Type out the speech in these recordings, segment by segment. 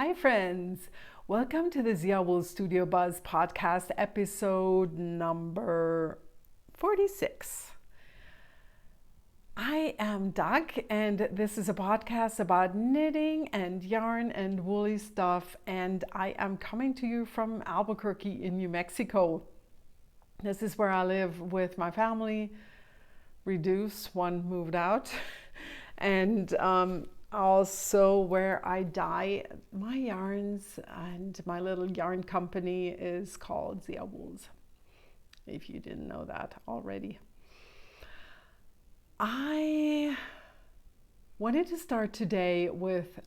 Hi friends, welcome to the Ziawoolz StudioBuzz podcast episode number 46. I am Doug and this is a podcast about knitting and yarn and woolly stuff, and I am coming to you from Albuquerque in New Mexico. This is where I live with my family. Reduced, one moved out, and also where I dye my yarns, and my little yarn company is called Ziawoolz, if you didn't know that already. I wanted to start today with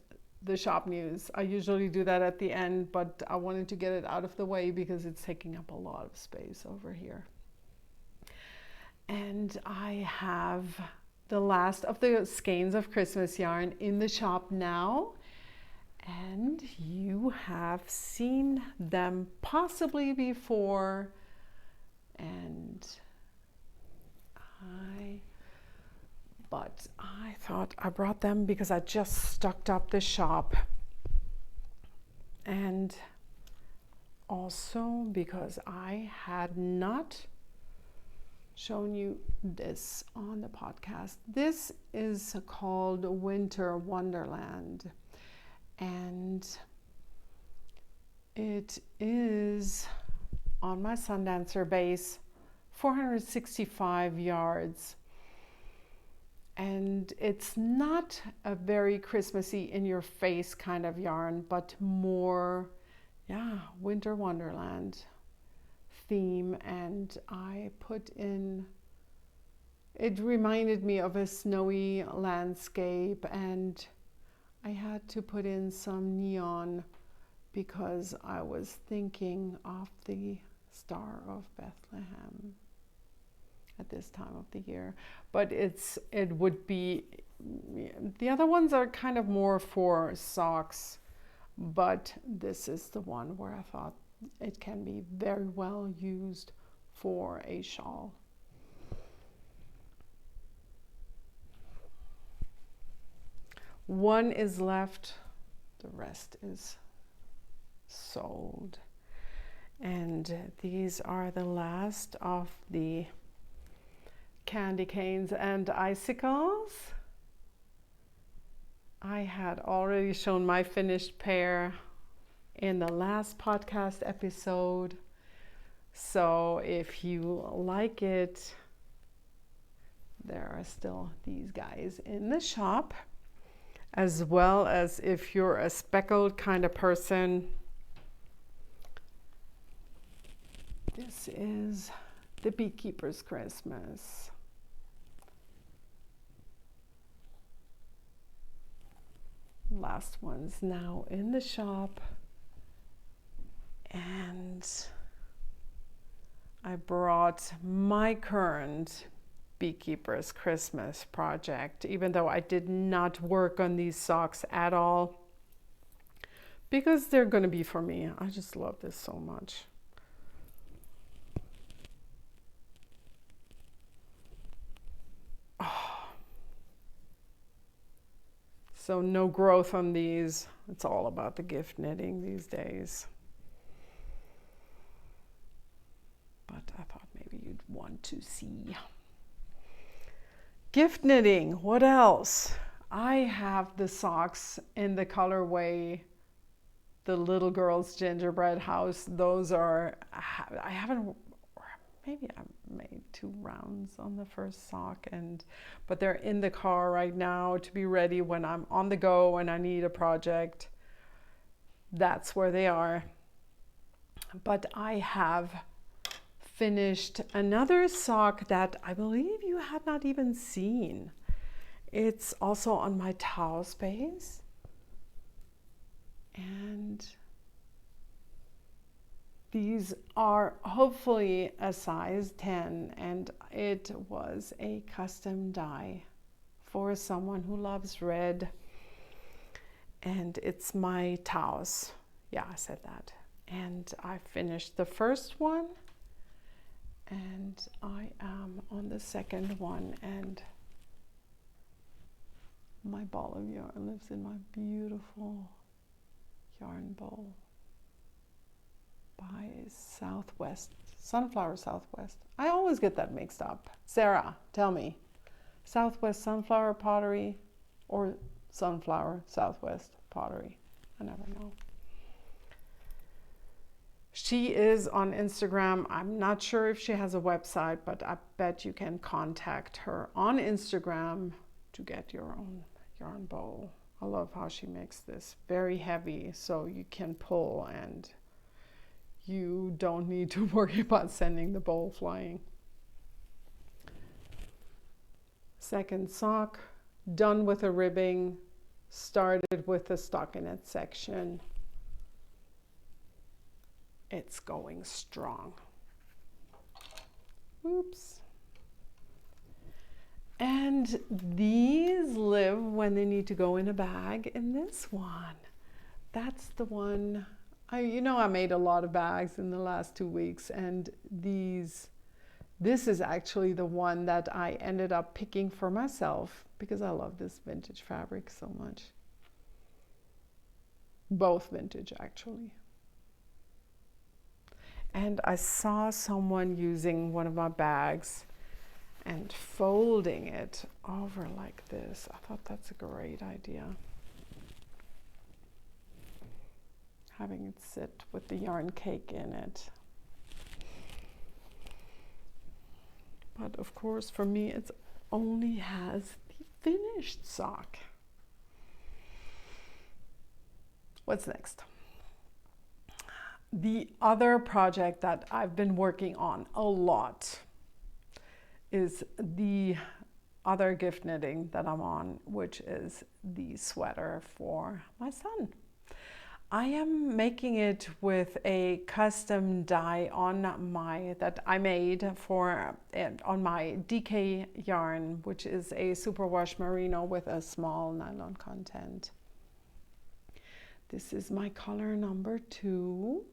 the shop news. I usually do that at the end, but I wanted to get it out of the way because it's taking up a lot of space over here. And I have the last of the skeins of Christmas yarn in the shop now, and you have seen them possibly before, and I thought I brought them because I just stocked up the shop, and also because I had not shown you this on the podcast. This is called Winter Wonderland, and it is on my Sundancer base, 465 yards, and it's not a very Christmassy in your face kind of yarn, but more Winter Wonderland theme. And I put in, it reminded me of a snowy landscape, and I had to put in some neon because I was thinking of the Star of Bethlehem at this time of the year. But it would be, the other ones are kind of more for socks, but this is the one where I thought it can be very well used for a shawl. One is left, the rest is sold. And these are the last of the candy canes and icicles. I had already shown my finished pair in the last podcast episode, so if you like it, there are still these guys in the shop, as well as if you're a speckled kind of person. This is the Beekeeper's Christmas. Last one's now in the shop, and I brought my current Beekeeper's Christmas project, even though I did not work on these socks at all, because they're going to be for me. I just love this so much. So no growth on these. It's all about the gift knitting these days. But I thought maybe you'd want to see. Gift knitting, what else? I have the socks in the colorway, the little girl's gingerbread house. Those are, I haven't, maybe I made 2 rounds on the first sock, but they're in the car right now to be ready when I'm on the go and I need a project. That's where they are. But I have finished another sock that I believe you had not even seen. It's also on my towel space, and these are hopefully a size 10, and it was a custom dye for someone who loves red, and it's my Taos. Yeah, I said that. And I finished the first one, and I am on the second one, and my ball of yarn lives in my beautiful yarn bowl by Southwest, Sunflower Southwest. I always get that mixed up. Sarah, tell me, Southwest Sunflower Pottery or Sunflower Southwest Pottery? I never know. She is on Instagram. I'm not sure if she has a website, but I bet you can contact her on Instagram to get your own yarn bowl. I love how she makes this. Very heavy, so you can pull and you don't need to worry about sending the bowl flying. Second sock, done with the ribbing, started with the stockinette section. It's going strong. Oops. And these live when they need to go in a bag in this one. That's the one, I made a lot of bags in the last 2 weeks, and this is actually the one that I ended up picking for myself because I love this vintage fabric so much. Both vintage, actually. And I saw someone using one of my bags and folding it over like this. I thought that's a great idea. Having it sit with the yarn cake in it. But of course, for me, it only has the finished sock. What's next? The other project that I've been working on a lot is the other gift knitting that I'm on, which is the sweater for my son. I am making it with a custom dye that I made on my DK yarn, which is a superwash merino with a small nylon content. This is my color number 2.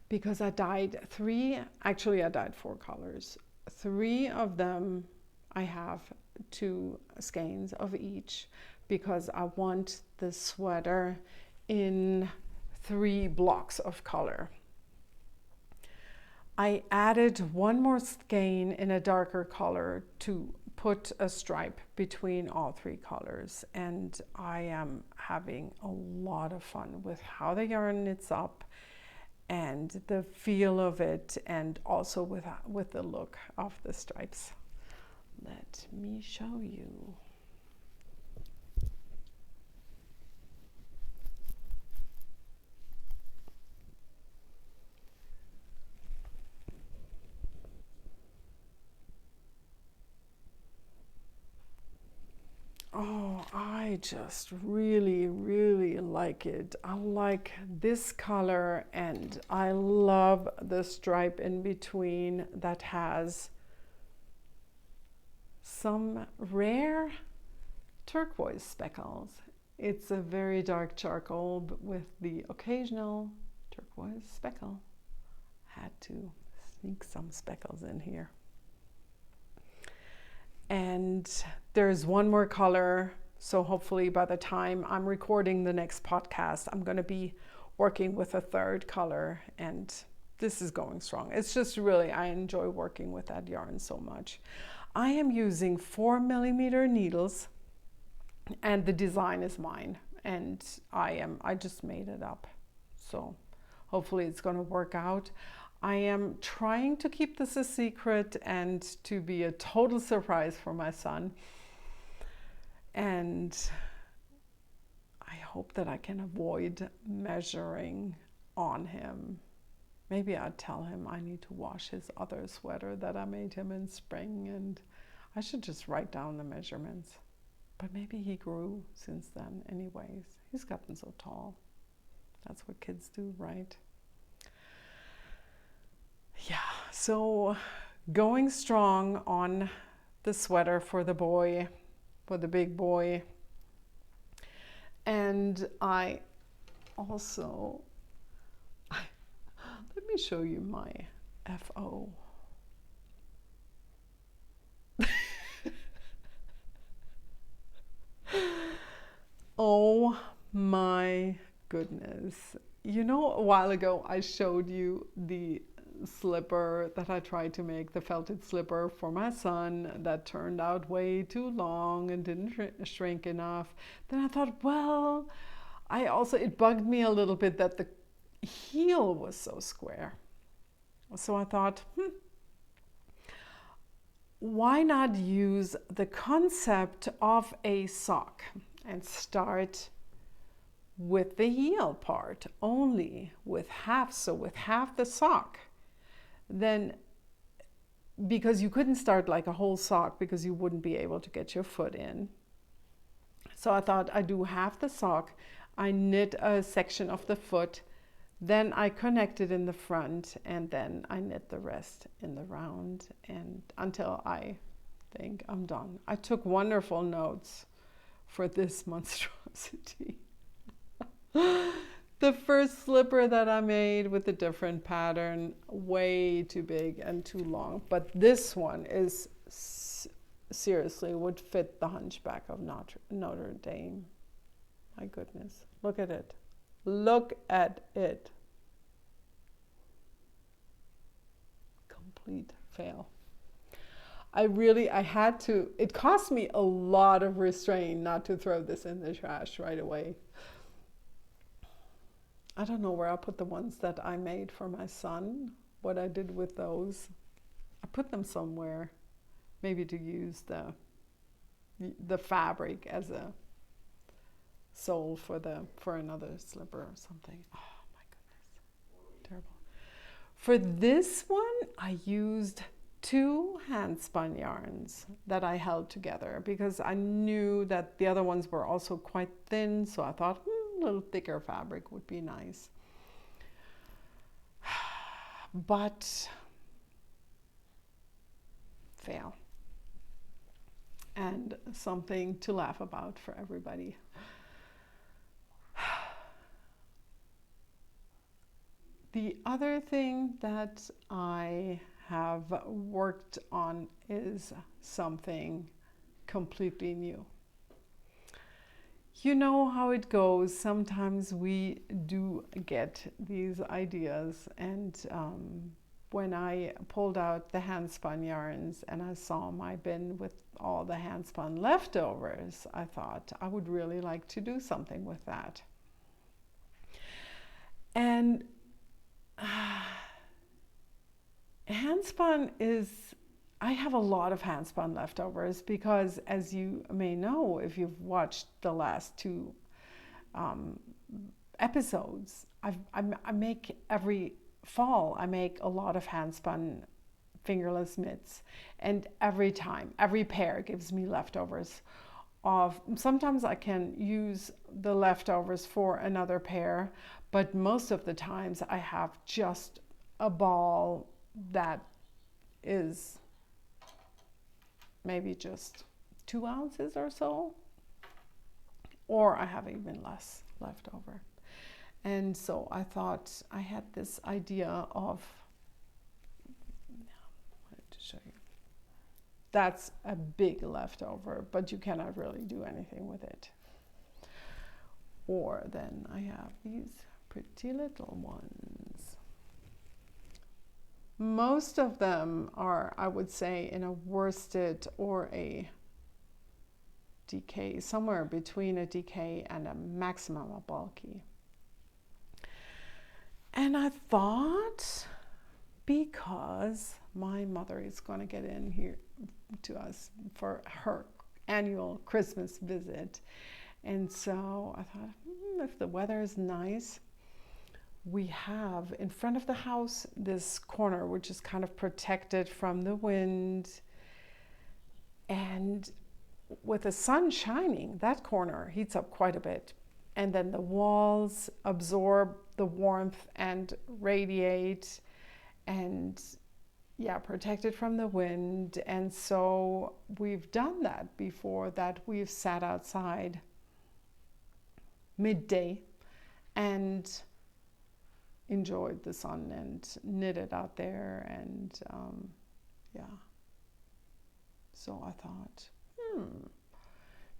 Because I dyed 4 colors. 3 of them I have 2 skeins of each because I want the sweater in 3 blocks of color. I added 1 more skein in a darker color to put a stripe between all 3 colors, and I am having a lot of fun with how the yarn knits up and the feel of it, and also with the look of the stripes. Let me show you. Oh, I just really, really like it. I like this color, and I love the stripe in between that has some rare turquoise speckles. It's a very dark charcoal, but with the occasional turquoise speckle. Had to sneak some speckles in here. And there's 1 more color, so hopefully by the time I'm recording the next podcast, I'm going to be working with a 3rd color, and this is going strong. It's just really, I enjoy working with that yarn so much. I am using 4mm needles, and the design is mine, and I just made it up, so hopefully it's going to work out. I am trying to keep this a secret and to be a total surprise for my son. And I hope that I can avoid measuring on him. Maybe I'd tell him I need to wash his other sweater that I made him in spring, and I should just write down the measurements. But maybe he grew since then anyways. He's gotten so tall. That's what kids do, right? Yeah, so going strong on the sweater for the boy, for the big boy. And I also, let me show you my FO. Oh my goodness. You know, a while ago I showed you the slipper that I tried to make, the felted slipper for my son that turned out way too long and didn't shrink enough. Then I thought, well, it bugged me a little bit that the heel was so square. So I thought, why not use the concept of a sock and start with the heel part only, with half, so with half the sock. Then, because you couldn't start like a whole sock because you wouldn't be able to get your foot in. So I thought I'd do half the sock, I knit a section of the foot, then I connect it in the front, and then I knit the rest in the round, and until I think I'm done. I took wonderful notes for this monstrosity. The first slipper that I made with a different pattern, way too big and too long. But this one is seriously would fit the Hunchback of Notre Dame. My goodness, look at it. Look at it. Complete fail. I had to, it cost me a lot of restraint not to throw this in the trash right away. I don't know where I put the ones that I made for my son, what I did with those. I put them somewhere, maybe to use the fabric as a sole for another slipper or something. Oh my goodness, terrible. For this one, I used 2 hand spun yarns that I held together because I knew that the other ones were also quite thin, so I thought a little thicker fabric would be nice. But fail. And something to laugh about for everybody. The other thing that I have worked on is something completely new. You know how it goes. Sometimes we do get these ideas, and when I pulled out the handspun yarns and I saw my bin with all the handspun leftovers, I thought I would really like to do something with that. And handspun is, I have a lot of handspun leftovers because, as you may know, if you've watched the last 2 episodes, I make every fall, I make a lot of handspun fingerless mitts, and every pair gives me leftovers of, sometimes I can use the leftovers for another pair, but most of the times I have just a ball that is maybe just 2 ounces or so, or I have even less left over. And so I thought I had this idea of, I wanted to show you. That's a big leftover, but you cannot really do anything with it. Or then I have these pretty little ones. Most of them are, I would say, in a worsted or a DK, somewhere between a DK and a maximum of bulky. And I thought, because my mother is going to get in here to us for her annual Christmas visit, and so I thought, if the weather is nice, we have in front of the house this corner which is kind of protected from the wind, and with the sun shining, that corner heats up quite a bit, and then the walls absorb the warmth and radiate, and yeah, protected from the wind. And so we've done that before, that we've sat outside midday and enjoyed the sun and knitted out there, and yeah. So I thought,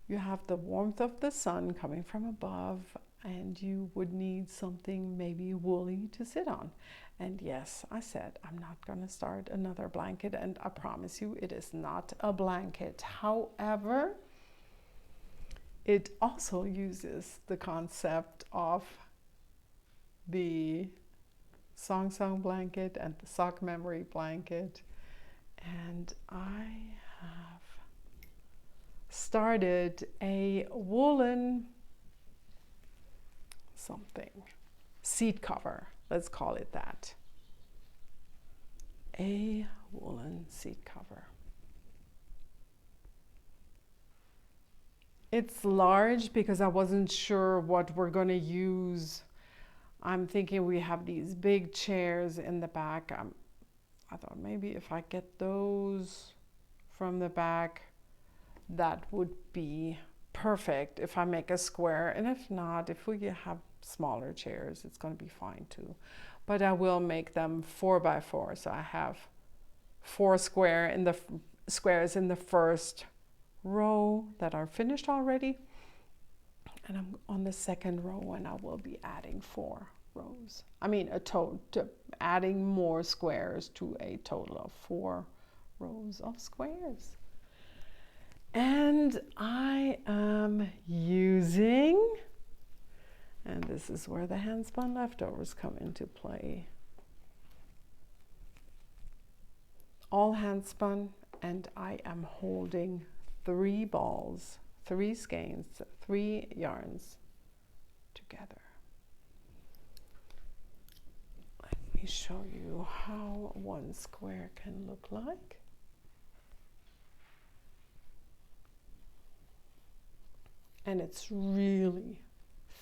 you have the warmth of the sun coming from above, and you would need something maybe woolly to sit on. And yes, I said I'm not going to start another blanket, and I promise you it is not a blanket. However, it also uses the concept of the Song blanket and the sock memory blanket, and I have started a woolen something seat cover, let's call it that, a woolen seat cover. It's large because I wasn't sure what we're going to use. I'm thinking we have these big chairs in the back. I thought maybe if I get those from the back, that would be perfect if I make a square. And if not, if we have smaller chairs, it's going to be fine too. But I will make them 4x4. So I have 4 squares in the first row that are finished already. And I'm on the second row, and I will be adding 4 rows. I mean, adding more squares to a total of 4 rows of squares. And I am using, and this is where the hand spun leftovers come into play, all hand spun, and I am holding 3 balls, 3 skeins, 3 yarns together. Let me show you how one square can look like. And it's really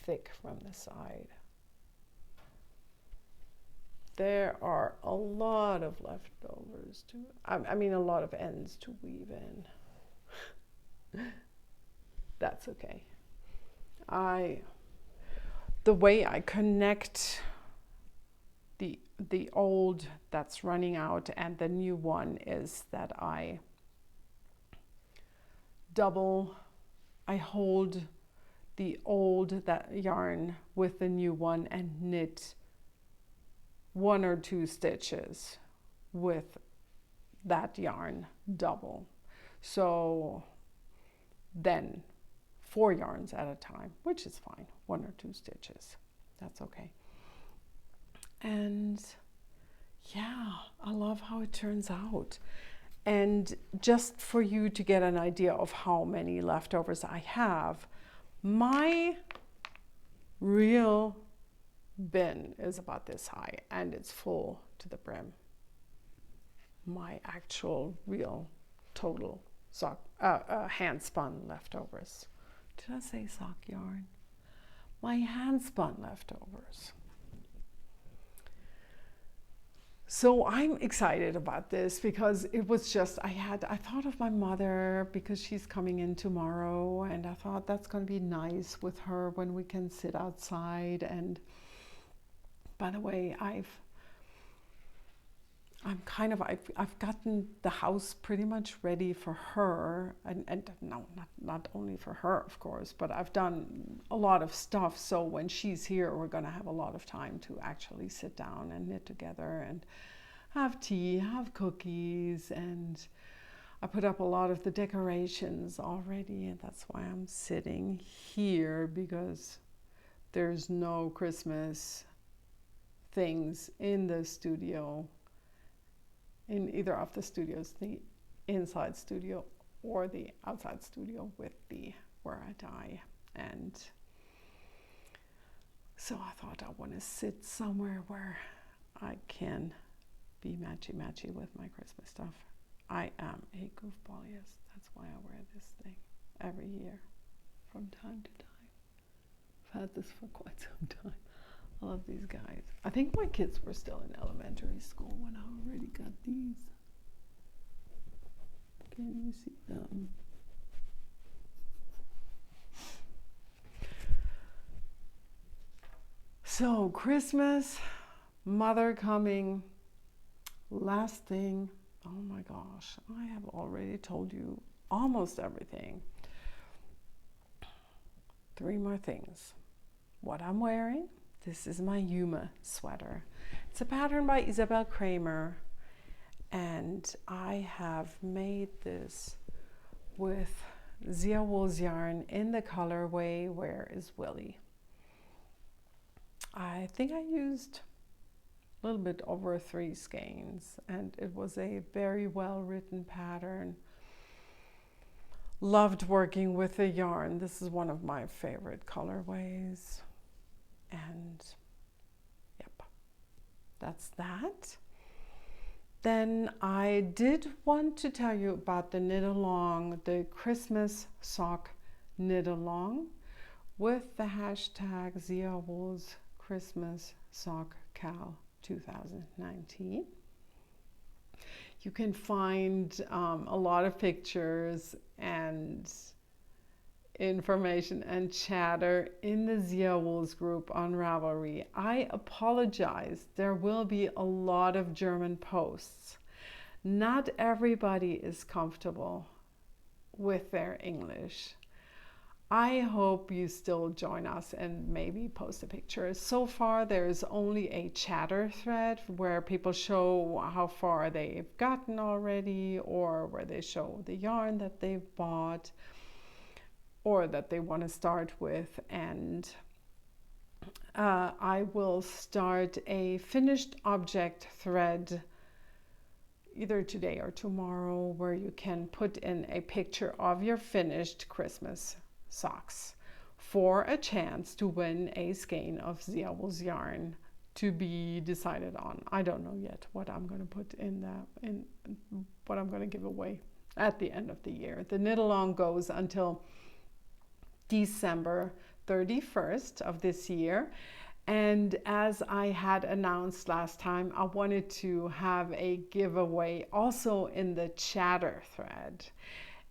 thick from the side. There are a lot of leftovers I mean a lot of ends to weave in. That's okay. The way I connect the old that's running out and the new one is that I hold the old yarn with the new one and knit 1 or 2 stitches with that yarn double. So then 4 yarns at a time, which is fine, 1 or 2 stitches, that's okay. And yeah, I love how it turns out. And just for you to get an idea of how many leftovers I have, my real bin is about this high and it's full to the brim. My actual real total hand spun leftovers. Did I say sock yarn? My hand spun leftovers. So I'm excited about this because it was just, I thought of my mother because she's coming in tomorrow, and I thought that's going to be nice with her when we can sit outside. And by the way, I've gotten the house pretty much ready for her, and no, not only for her, of course, but I've done a lot of stuff. So when she's here, we're going to have a lot of time to actually sit down and knit together and have tea, have cookies, and I put up a lot of the decorations already, and that's why I'm sitting here, because there's no Christmas things in the studio, in either of the studios, the inside studio or the outside studio with the where I dye. And so I thought I want to sit somewhere where I can be matchy-matchy with my Christmas stuff. I am a goofball, yes. That's why I wear this thing every year from time to time. I've had this for quite some time. I love these guys. I think my kids were still in elementary school when I already got these. Can you see them? So Christmas, mother coming, last thing. Oh my gosh, I have already told you almost everything. 3 more things. what I'm wearing. This is my Yuma sweater. It's a pattern by Isabel Kramer, and I have made this with Ziawoolz yarn in the colorway Where is Willie. I think I used a little bit over 3 skeins, and it was a very well written pattern. Loved working with the yarn. This is one of my favorite colorways. And yep, that's that. Then I did want to tell you about the knit along, the Christmas sock knit along with the hashtag Ziawoolz Christmas Sock Cal 2019. You can find a lot of pictures and information and chatter in the Ziawoolz group on Ravelry. I apologize, there will be a lot of German posts. Not everybody is comfortable with their English. I hope you still join us and maybe post a picture. So far there's only a chatter thread where people show how far they've gotten already, or where they show the yarn that they've bought or that they want to start with. And I will start a finished object thread either today or tomorrow, where you can put in a picture of your finished Christmas socks for a chance to win a skein of Ziawoolz yarn to be decided on. I don't know yet what I'm going to put in what I'm going to give away at the end of the year. The knit along goes until December 31st of this year. And as I had announced last time, I wanted to have a giveaway also in the chatter thread.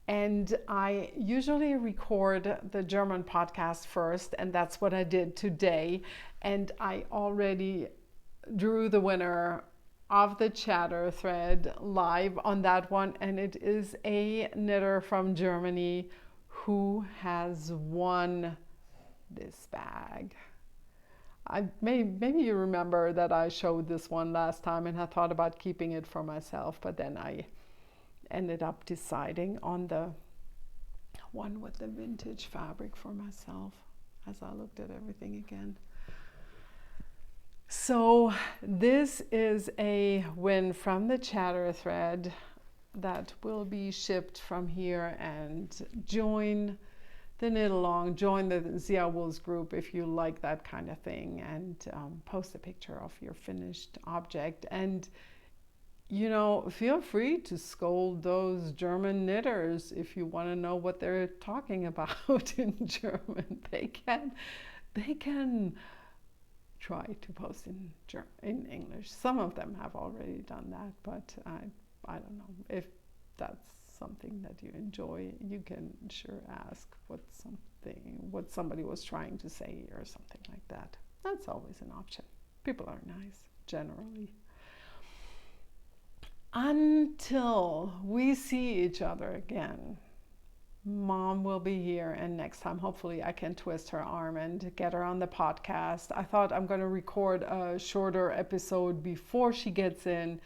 And I usually record the German podcast first, and that's what I did today. And I already drew the winner of the chatter thread live on that one. And it is a knitter from Germany who has won this bag. Maybe you remember that I showed this one last time, and I thought about keeping it for myself, but then I ended up deciding on the one with the vintage fabric for myself as I looked at everything again. So this is a win from the chatter thread that will be shipped from here. And join the knit along, join the Ziawoolz group if you like that kind of thing, and post a picture of your finished object. And you know, feel free to scold those German knitters if you want to know what they're talking about in German. They can try to post in English. Some of them have already done that, but I don't know if that's something that you enjoy. You can sure ask what somebody was trying to say or something like that. That's always an option. People are nice generally. Until we see each other again, Mom will be here, and next time hopefully I can twist her arm and get her on the podcast. I thought I'm going to record a shorter episode before she gets in,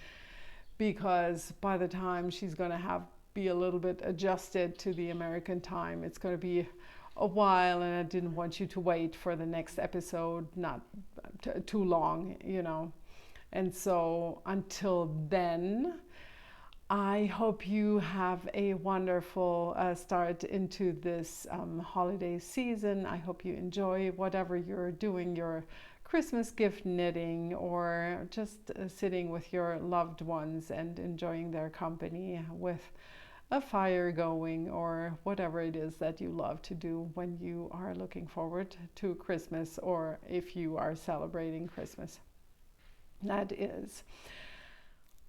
because by the time she's going to be a little bit adjusted to the American time, it's going to be a while, and I didn't want you to wait for the next episode, not too long, you know. And so until then, I hope you have a wonderful start into this holiday season. I hope you enjoy whatever you're doing, your Christmas gift knitting, or just sitting with your loved ones and enjoying their company with a fire going, or whatever it is that you love to do when you are looking forward to Christmas, or if you are celebrating Christmas. That is.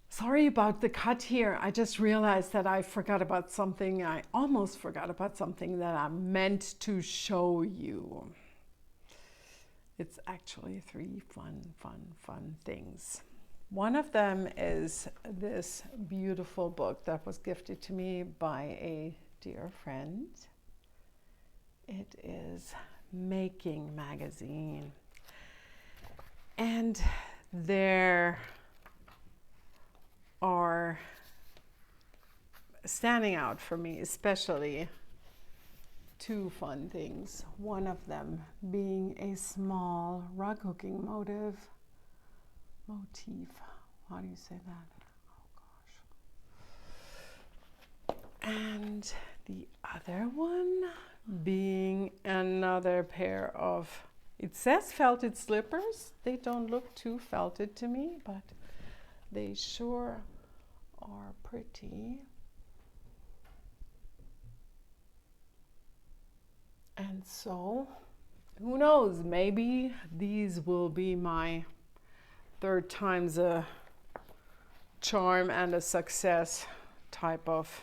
Sorry about the cut here. I just realized that I forgot about something. I almost forgot about something that I meant to show you. It's actually 3 fun things. One of them is this beautiful book that was gifted to me by a dear friend. It is Making magazine. And there are standing out for me, especially two fun things. One of them being a small rug hooking motif. How do you say that? Oh gosh. And the other one being another pair of, it says felted slippers. They don't look too felted to me, but they sure are pretty. And so, who knows, maybe these will be my third time's a charm and a success type of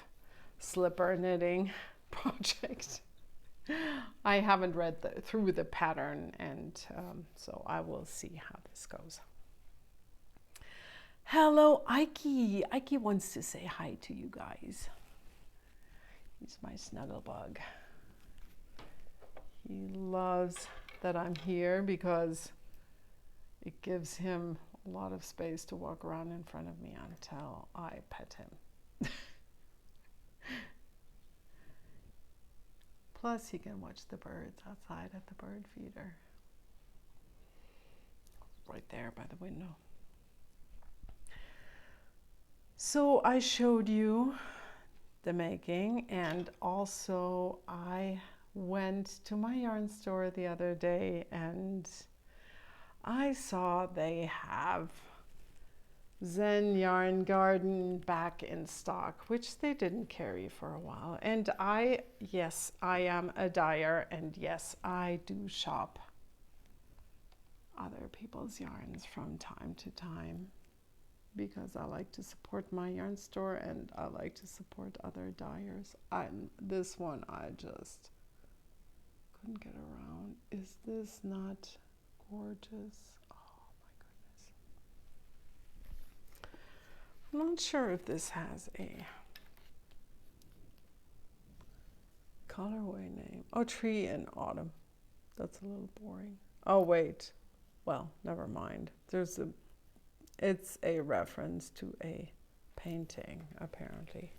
slipper knitting project. I haven't read through the pattern, and so I will see how this goes. Hello, Ike. Ike wants to say hi to you guys. He's my snuggle bug. He loves that I'm here because it gives him a lot of space to walk around in front of me until I pet him. Plus, he can watch the birds outside at the bird feeder. Right there by the window. So I showed you the making, and also I went to my yarn store the other day and I saw they have Zen Yarn Garden back in stock, which they didn't carry for a while. And yes, I am a dyer, and yes, I do shop other people's yarns from time to time because I like to support my yarn store and I like to support other dyers. This one I just couldn't get around. Is this not gorgeous? Oh my goodness. I'm not sure if this has a colorway name. Oh, Tree in Autumn. That's a little boring. Oh wait, well, never mind. It's a reference to a painting, apparently.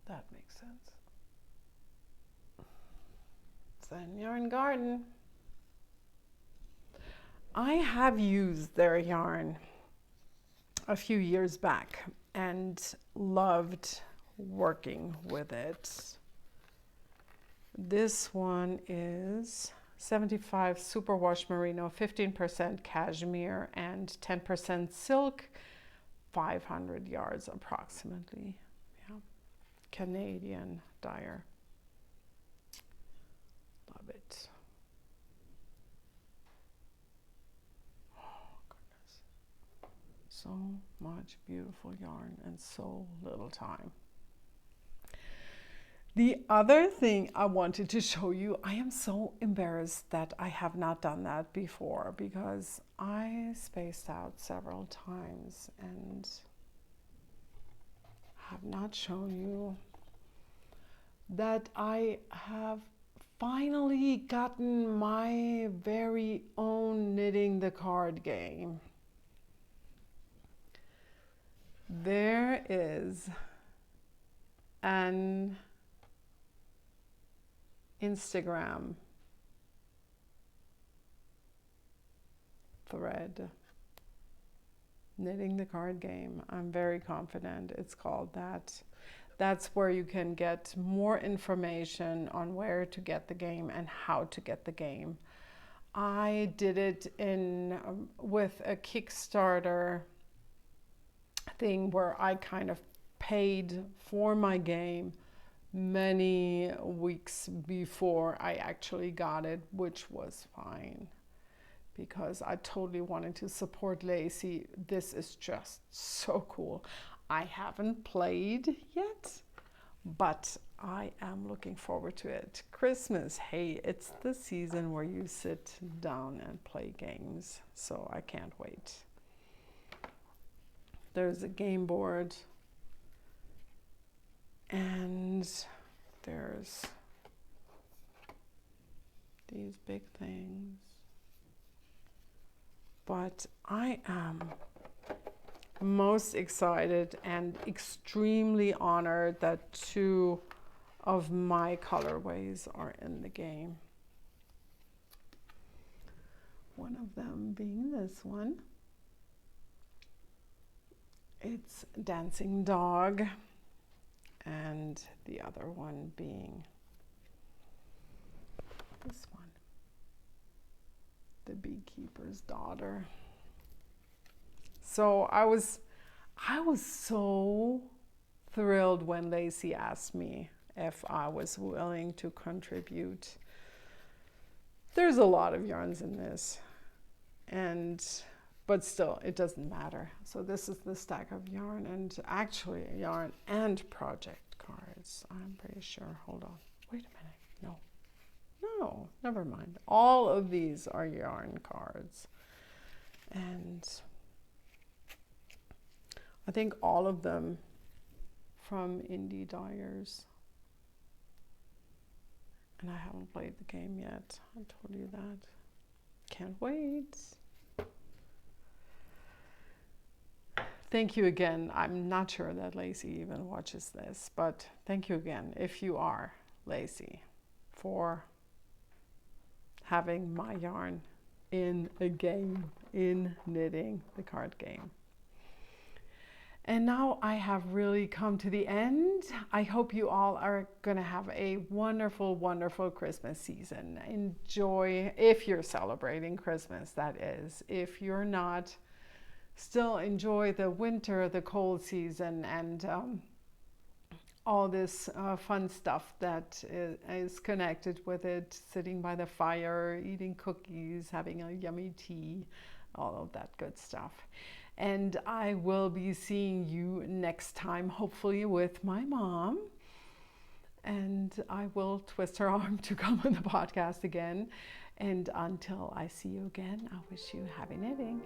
That makes sense. Zen Yarn Garden. I have used their yarn a few years back and loved working with it. This one is 75 superwash merino, 15% cashmere, and 10% silk, 500 yards approximately. Yeah. Canadian dyer. Love it. Oh, goodness. So much beautiful yarn and so little time. The other thing I wanted to show you, I am so embarrassed that I have not done that before because I spaced out several times and have not shown you that I have finally gotten my very own knitting the card game. There is an Instagram thread, knitting the card game. I'm very confident it's called that. That's where you can get more information on where to get the game and how to get the game. I did it with a Kickstarter thing where I kind of paid for my game many weeks before I actually got it, which was fine because I totally wanted to support Lacey. This is just so cool. I haven't played yet, but I am looking forward to it. Christmas, hey, it's the season where you sit down and play games, so I can't wait. There's a game board, and there's these big things. But I am most excited and extremely honored that 2 of my colorways are in the game. One of them being this one. It's Dancing Dog, and the other one being this one, The Beekeeper's Daughter. So I was so thrilled when Lacey asked me if I was willing to contribute. There's a lot of yarns in this, but still, it doesn't matter. So this is the stack of yarn, and actually yarn and project cards. I'm pretty sure. Hold on. Wait a minute. No, never mind. All of these are yarn cards. And I think all of them from Indie Dyers. And I haven't played the game yet. I told you that. Can't wait. Thank you again. I'm not sure that Lacey even watches this, but thank you again, if you are, Lacey, for having my yarn in a game, in knitting, the card game. And now I have really come to the end. I hope you all are going to have a wonderful, wonderful Christmas season. Enjoy, if you're celebrating Christmas, that is. If you're not, still enjoy the winter, the cold season, and all this fun stuff that is connected with it. Sitting by the fire, eating cookies, having a yummy tea, all of that good stuff. And I will be seeing you next time, hopefully with my mom. And I will twist her arm to come on the podcast again. And until I see you again, I wish you happy knitting.